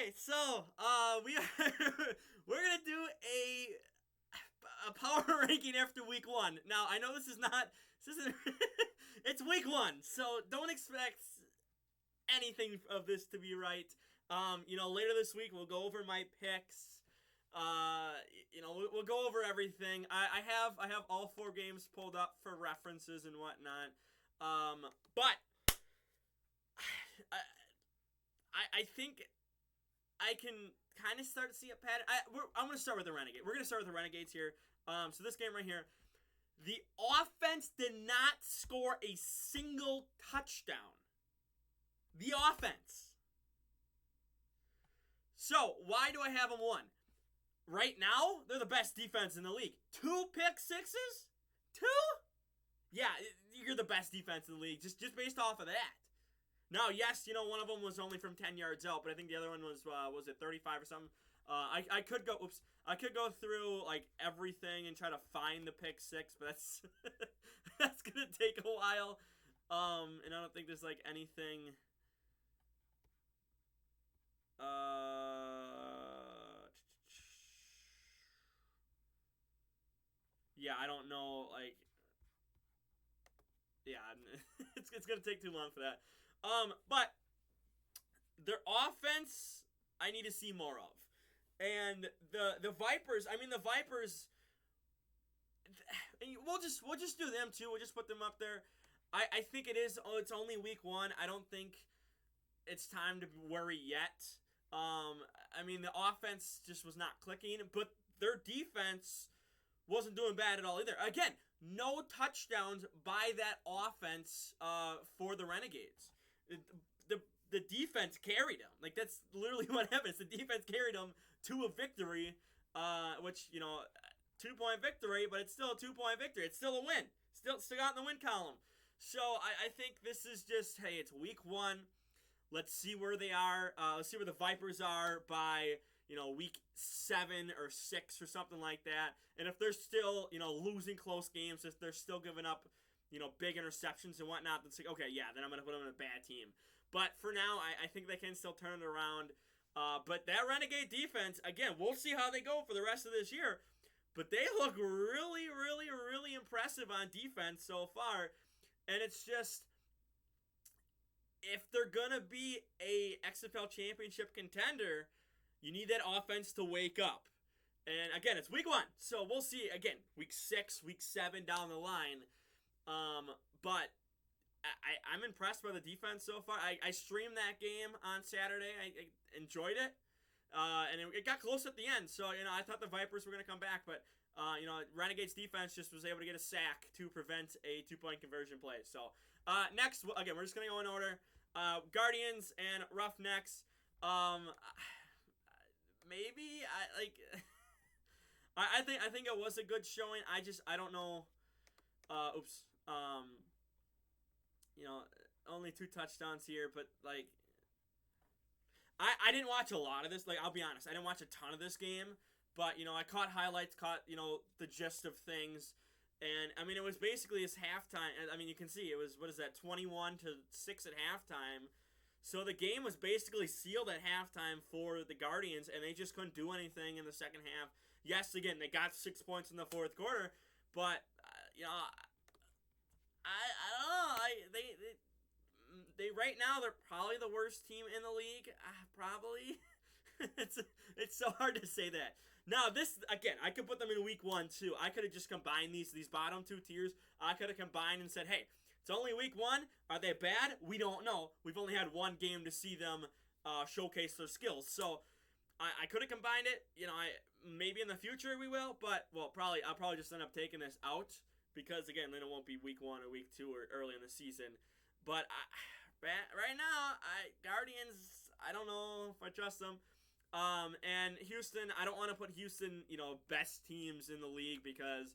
right, so we are we're gonna do a power ranking after week one. Now I know this isn't it's week one, so don't expect anything of this to be right. Later this week we'll go over my picks. We'll go over everything. I have all four games pulled up for references and whatnot. But I think I can kind of start to see a pattern. I'm going to start with the Renegade. We're going to start with the Renegades here. So this game right here, the offense did not score a single touchdown. The offense. So why do I have them won? Right now, they're the best defense in the league. 2 pick sixes? 2? Yeah, you're the best defense in the league just based off of that. Now, yes, one of them was only from 10 yards out, but I think the other one was it 35 or something? I could go through like everything and try to find the pick six, but that's that's gonna take a while. And I don't think there's like anything. Yeah, I don't know. Like, yeah, it's gonna take too long for that. But their offense, I need to see more of, and the Vipers. I mean, the Vipers. We'll just do them too. We'll just put them up there. I think it is. Oh, it's only week one. I don't think it's time to worry yet. I mean, the offense just was not clicking, but their defense wasn't doing bad at all either. Again, no touchdowns by that offense for the Renegades. The defense carried them. Like, that's literally what happens. The defense carried them to a victory, which, 2-point victory, but it's still a 2-point victory. It's still a win. Still got in the win column. So I think this is just, hey, it's week one. Let's see where they are. Let's see where the Vipers are by, week 7 or 6 or something like that. And if they're still, losing close games, if they're still giving up, big interceptions and whatnot, then it's like, okay, yeah, then I'm going to put them in a bad team. But for now, I think they can still turn it around. But that Renegade defense, again, we'll see how they go for the rest of this year. But they look really, really, really impressive on defense so far. And it's just, if they're going to be a XFL championship contender, you need that offense to wake up. And again, it's week one. So we'll see, again, week 6, week 7 down the line. But I'm impressed by the defense so far. I streamed that game on Saturday. I enjoyed it. And it got close at the end. So, I thought the Vipers were going to come back. But, Renegades defense just was able to get a sack to prevent a 2-point conversion play. So, next, again, we're just going to go in order. Guardians and Roughnecks. Maybe I think it was a good showing. I don't know. Only 2 touchdowns here, but like I didn't watch a lot of this. Like, I'll be honest, I didn't watch a ton of this game, but I caught highlights, the gist of things. And I mean, it was basically his halftime. I mean, you can see it was, 21-6 at halftime. So the game was basically sealed at halftime for the Guardians, and they just couldn't do anything in the second half. Yes, again, they got 6 points in the fourth quarter, but I don't know. They right now they're probably the worst team in the league. Probably. It's so hard to say that. Now, this, again, I could put them in week one, too. I could have just combined these bottom 2 tiers. I could have combined and said, hey, it's only week one. Are they bad? We don't know. We've only had one game to see them showcase their skills. So, I could have combined it. Maybe in the future we will, but, I'll probably just end up taking this out because, again, then it won't be week 1 or week 2 or early in the season. But right now, Guardians, I don't know if I trust them. And Houston, I don't want to put Houston, best teams in the league because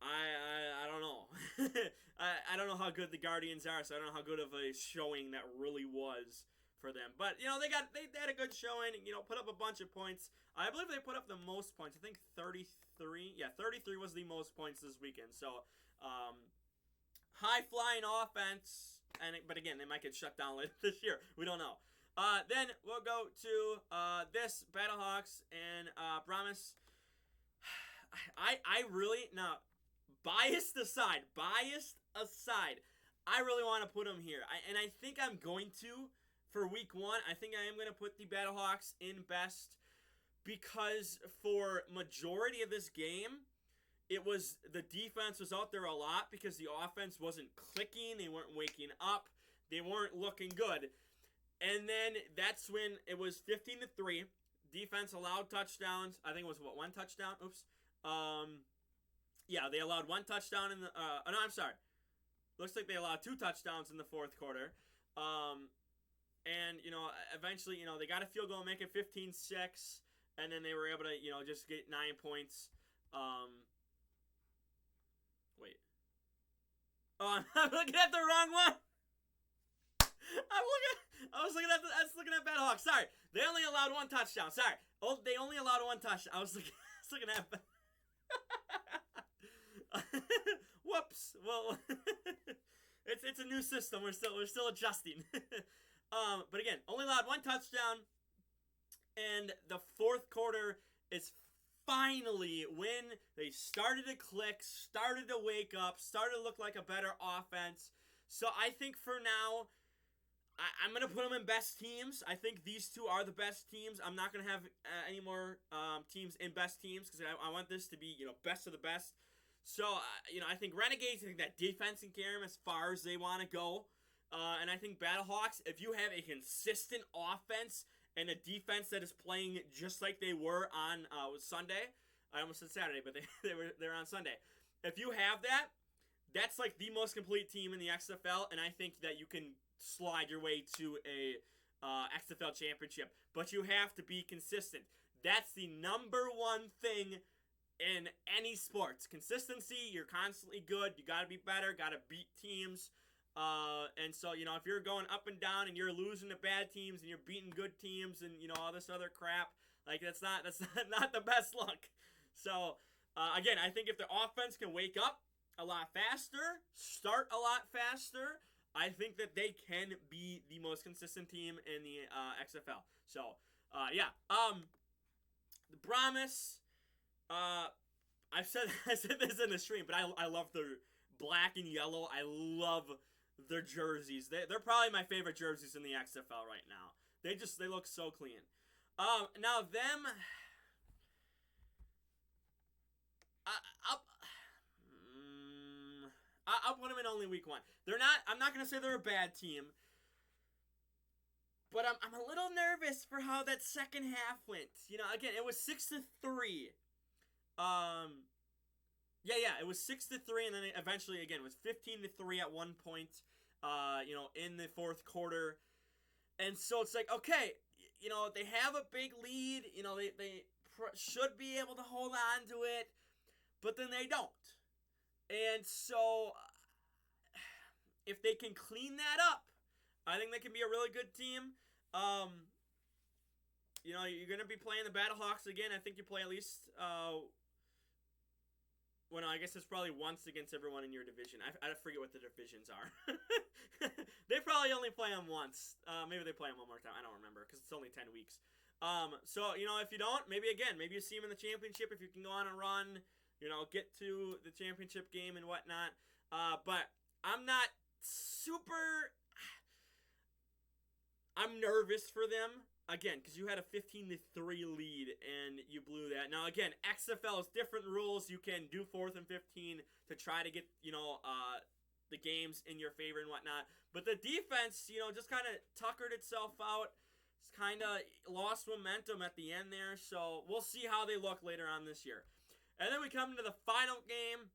I don't know. I don't know how good the Guardians are, so I don't know how good of a showing that really was for them. But, they had a good showing, put up a bunch of points. I believe they put up the most points. I think 33. Yeah, 33 was the most points this weekend. So, high-flying offense, but again, they might get shut down later this year. We don't know. Then we'll go to this Battlehawks and Brahmas. I really now biased aside, I really want to put them here, and I think I'm going to for week one. I think I am going to put the Battlehawks in best because for majority of this game, it was the defense was out there a lot because the offense wasn't clicking. They weren't waking up. They weren't looking good. And then that's when it was 15-3. Defense allowed touchdowns. I think it was one touchdown. Oops. Yeah, they allowed one touchdown in the. No, I'm sorry. Looks like they allowed two touchdowns in the fourth quarter. And eventually, they got a field goal, make it 15-6, and then they were able to, just get 9 points. Wait. Oh, I'm looking at the wrong one. I was looking at Battlehawks. Sorry, they only allowed one touchdown. Sorry, they only allowed one touchdown. I was looking at. Whoops. Well, it's a new system. We're still adjusting. But again, only allowed one touchdown, and the fourth quarter is finally when they started to click, started to wake up, started to look like a better offense. So I think for now, I'm going to put them in best teams. I think these two are the best teams. I'm not going to have any more teams in best teams because I want this to be, best of the best. So, I think Renegades, I think that defense can carry them as far as they want to go. And I think Battlehawks, if you have a consistent offense and a defense that is playing just like they were on Sunday, I almost said Saturday, but they're on Sunday. If you have that, that's like the most complete team in the XFL, and I think that you can slide your way to a XFL championship. But you have to be consistent. That's the number one thing in any sports. Consistency, you're constantly good. You got to be better, got to beat teams. And so, if you're going up and down and you're losing to bad teams and you're beating good teams and, all this other crap, like that's not the best look. So, again, I think if the offense can wake up a lot faster, start a lot faster, I think that they can be the most consistent team in the XFL. So, yeah. The Brahmas, I said this in the stream, but I love their black and yellow. I love their jerseys. They're probably my favorite jerseys in the XFL right now. They look so clean. Now them, I'll put them in only week one. I'm not gonna say they're a bad team, but I'm a little nervous for how that second half went. Again, it was 6-3. Yeah, it was 6-3, and then eventually again it was 15-3 at one point. In the fourth quarter, and so it's like, okay, they have a big lead. They should be able to hold on to it, but then they don't. And so, if they can clean that up, I think they can be a really good team. You're going to be playing the Battlehawks again. I think you play at least, well, no, I guess it's probably once against everyone in your division. I forget what the divisions are. They probably only play them once. Maybe they play them one more time. I don't remember because it's only 10 weeks. So, if you don't, maybe you see them in the championship. If you can go on a run, get to the championship game and whatnot. But I'm not super... I'm nervous for them. Again, because you had a 15-3 lead and you blew that. Now, again, XFL is different rules. You can do 4th and 15 to try to get, the games in your favor and whatnot. But the defense, just kind of tuckered itself out. It's kind of lost momentum at the end there. So we'll see how they look later on this year. And then we come to the final game.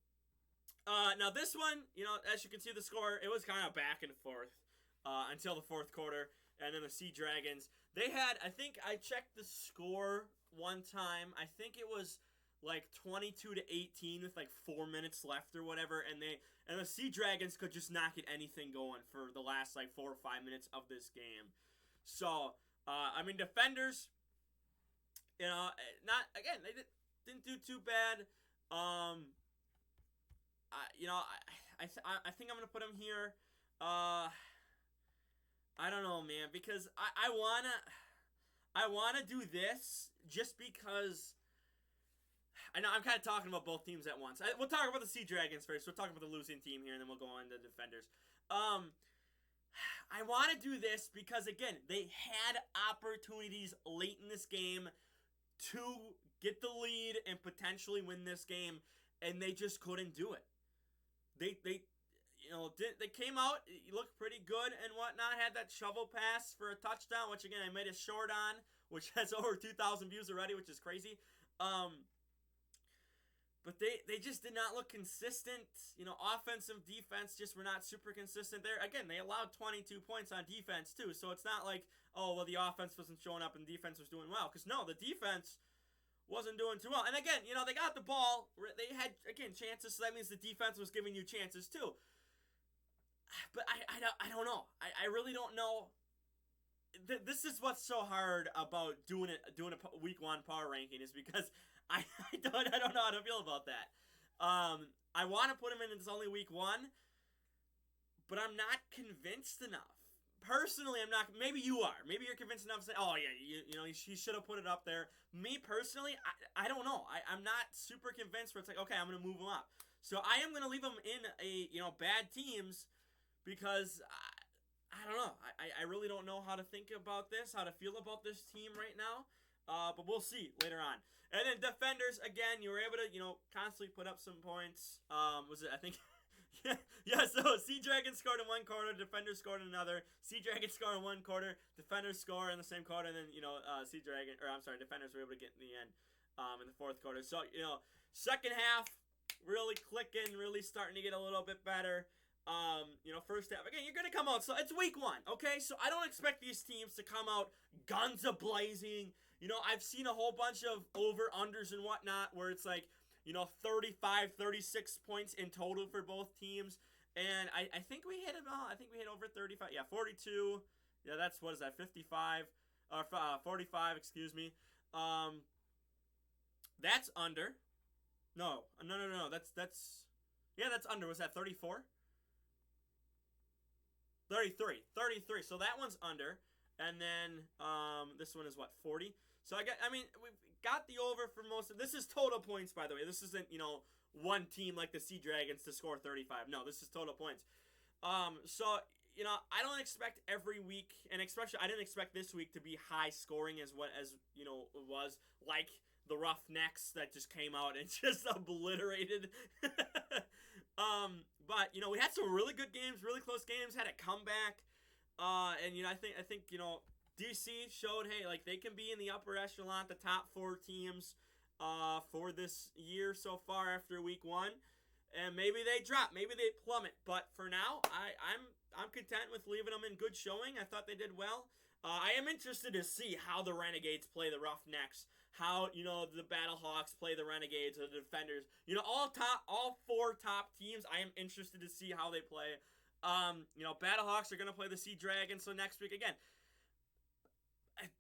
Now, this one, as you can see the score, it was kind of back and forth until the fourth quarter. And then the Sea Dragons, they had, I think I checked the score one time. I think it was like 22-18 with like 4 minutes left or whatever. And the Sea Dragons could just not get anything going for the last like 4 or 5 minutes of this game. So, defenders, not, again, they didn't do too bad. I think I'm going to put them here. I don't know, man, because I wanna do this just because I know I'm kind of talking about both teams at once. We'll talk about the Sea Dragons first. We'll talk about the losing team here, and then we'll go on to Defenders. Um, I want to do this because again, they had opportunities late in this game to get the lead and potentially win this game, and they just couldn't do it. They they came out, looked pretty good and whatnot. Had that shovel pass for a touchdown, which again I made a short on, which has over 2,000 views already, which is crazy. But they just did not look consistent. Offensive, defense just were not super consistent there. Again, they allowed 22 points on defense too, so it's not like, oh, well, the offense wasn't showing up and defense was doing well. Because no, the defense wasn't doing too well. And again, they got the ball. They had, again, chances, so that means the defense was giving you chances too. But I don't know. I really don't know. This is what's so hard about doing a week one power ranking is because I don't know how to feel about that. I want to put him in. It's only week one, but I'm not convinced enough. Personally, I'm not. Maybe you are. Maybe you're convinced enough to say, "Oh yeah, he should have put it up there." Me personally, I don't know. I'm not super convinced. Where it's like, okay, I'm gonna move him up. So I am gonna leave him in a bad teams because I don't know. I really don't know how to think about this, how to feel about this team right now. But we'll see later on. And then Defenders, again, you were able to, constantly put up some points. Was it, I think, yeah, so Sea Dragon scored in one quarter, Defenders scored in another. Sea Dragon scored in one quarter, Defenders score in the same quarter, and then, Defenders were able to get in the end in the fourth quarter. So, second half, really clicking, really starting to get a little bit better. First half, again, you're going to come out, so it's week one, okay? So I don't expect these teams to come out guns a-blazing. I've seen a whole bunch of over-unders and whatnot where it's like, 35, 36 points in total for both teams. And I think we hit it all. I think we hit over 35. Yeah, 42. Yeah, that's, what is that, 55? 45, excuse me. That's under. No. That's, yeah, that's under. Was that 34? 33. So that one's under. And then this one is what, 40? So we've got the over for most of this. Is total points, by the way. This isn't, one team like the Sea Dragons to score 35. No, this is total points. So, I don't expect every week, and especially I didn't expect this week to be high scoring as it was, like the Roughnecks that just came out and just obliterated. But we had some really good games, really close games, had a comeback. And I think DC showed, hey, like they can be in the upper echelon, the top 4 teams for this year so far after week one. And maybe they drop, maybe they plummet, but for now, I'm content with leaving them in good showing. I thought they did well. I am interested to see how the Renegades play the Roughnecks, how the Battlehawks play the Renegades or the Defenders. All 4 top teams. I am interested to see how they play. Battlehawks are gonna play the Sea Dragons. So next week again,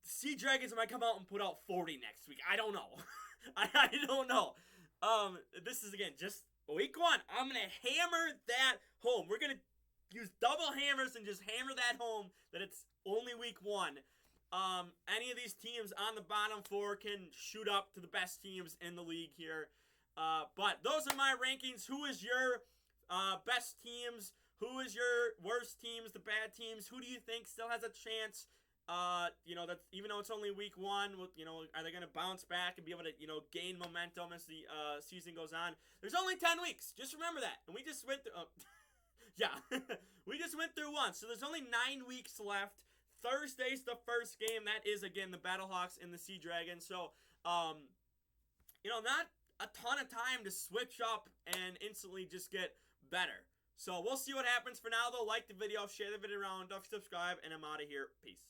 Sea Dragons might come out and put out 40 next week. I don't know. I don't know. This is again just week one. I'm gonna hammer that home. We're gonna use double hammers and just hammer that home that it's only week one. Any of these teams on the bottom 4 can shoot up to the best teams in the league here. But those are my rankings. Who is your best teams? Who is your worst teams, the bad teams? Who do you think still has a chance? That even though it's only week one, are they going to bounce back and be able to, gain momentum as the season goes on? There's only 10 weeks. Just remember that. And we just went through, yeah, we just went through one. So there's only 9 weeks left. Thursday's the first game. That is, again, the Battlehawks and the Sea Dragons. So, not a ton of time to switch up and instantly just get better. So we'll see what happens. For now, though, like the video, share the video around, don't forget to subscribe, and I'm out of here. Peace.